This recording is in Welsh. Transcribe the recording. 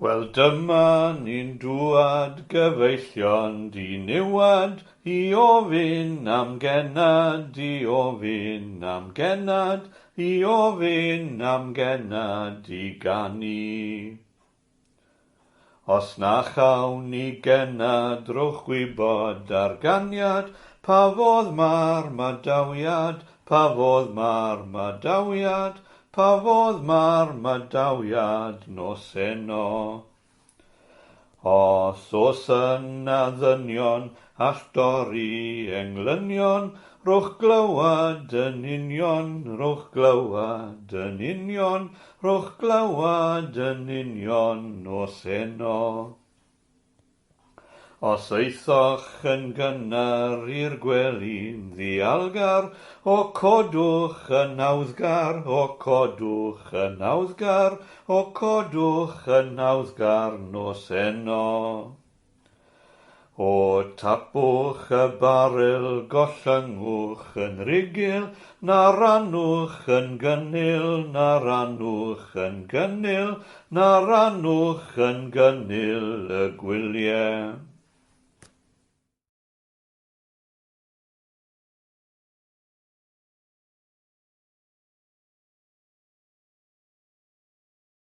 Wel dyma ni'n dŵad gyfeillion diniwad i ofyn am genad, i ofyn am genad, i ofyn am genad i ganu. Os na chawn ni genad, rwch gwybod ar ganiad, pa fodd ma'r madawiad, pa fodd ma'r madawiad, pa fodd ma'r madawiad nos eno. Os oes yna ddynion all dorri englynion, rwch glywad yn union, rwch glywad yn union, rwch glywad yn union nos eno. Os eithoch yn gynnar i'r gwely'n ddialgar, o codwch yn awddgar, o codwch yn awddgar, o codwch yn awddgar nos eno. O tapwch y baril, gollyngwch yn rigil, na rannwch yn gynnil, na rannwch yn gynnil, na rannwch yn gynnil y gwyliau.